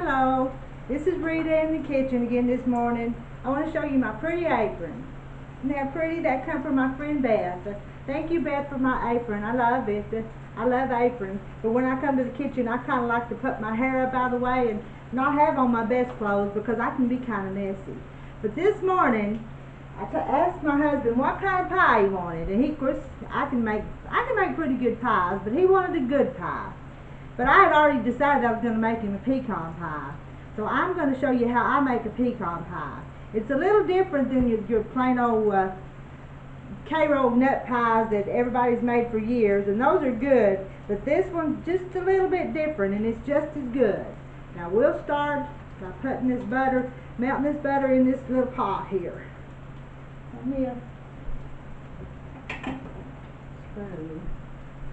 Hello, this is Rita in the kitchen again this morning. I want to show you my pretty apron. Isn't that pretty? That come from my friend Beth. Thank you, Beth, for my apron. I love it. I love aprons. But when I come to the kitchen, I kind of like to put my hair up out of the way and not have on my best clothes because I can be kind of messy. But this morning, I asked my husband what kind of pie he wanted, and of course, I can make pretty good pies, but he wanted a good pie. But I had already decided I was going to make him a pecan pie. So I'm going to show you how I make a pecan pie. It's a little different than your plain old Karo Nut pies that everybody's made for years, and those are good. But this one's just a little bit different, and it's just as good. Now we'll start by putting this butter, melting this butter in this little pot here. Come here.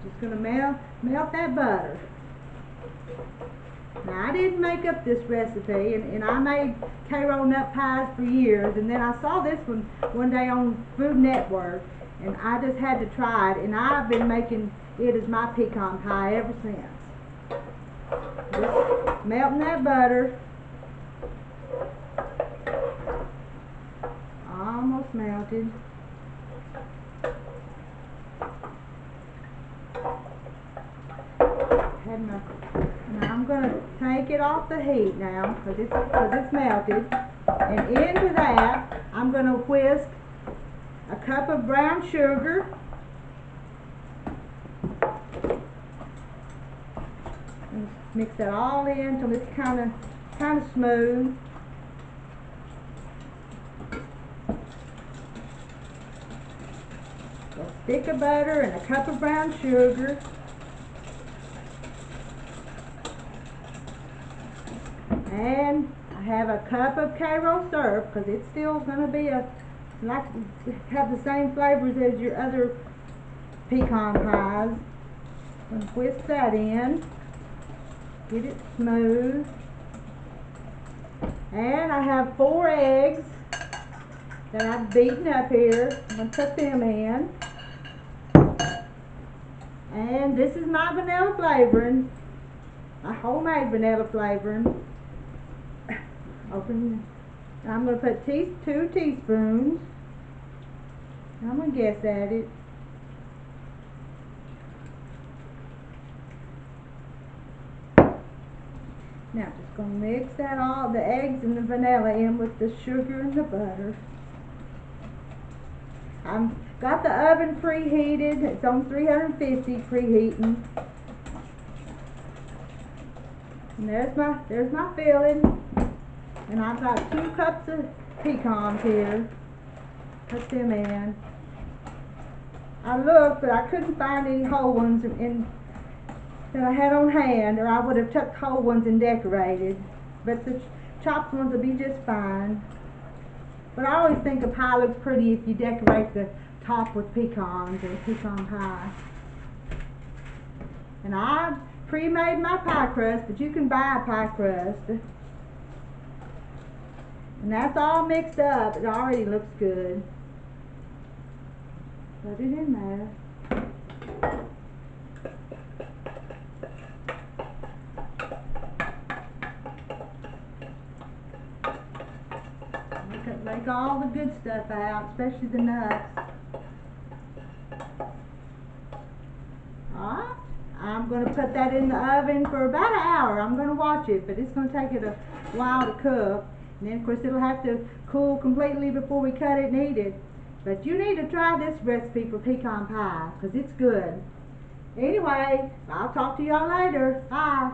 Just going to melt that butter. Now I didn't make up this recipe, and I made Karo nut pies for years, and then I saw this one day on Food Network, and I just had to try it, and I've been making it as my pecan pie ever since. Just melting that butter. Almost melted. Now I'm going to take it off the heat now because it's melted, and into that I'm going to whisk a cup of brown sugar, and mix that all in until it's kind of smooth. A stick of butter and a cup of brown sugar. And I have a cup of Karo syrup because it's still going to be have the same flavors as your other pecan pies. I'm going to whisk that in, get it smooth. And I have 4 eggs that I've beaten up here. I'm going to put them in. And this is my vanilla flavoring, my homemade vanilla flavoring. I'm going to put 2 teaspoons. I'm going to guess at it. Now just going to mix that all, the eggs and the vanilla in with the sugar and the butter. I've got the oven preheated. It's on 350 preheating. And there's my filling. And I've got 2 cups of pecans here. Put them in. I looked, but I couldn't find any whole ones that I had on hand, or I would have took whole ones and decorated. But the chopped ones will be just fine. But I always think a pie looks pretty if you decorate the top with pecans or pecan pie. And I pre-made my pie crust, but you can buy a pie crust. And that's all mixed up. It already looks good. Put it in there. Make all the good stuff out, especially the nuts. Alright, I'm going to put that in the oven for about an hour. I'm going to watch it, but it's going to take it a while to cook. And then, of course, it'll have to cool completely before we cut it and eat it. But you need to try this recipe for pecan pie because it's good. Anyway, I'll talk to y'all later. Bye.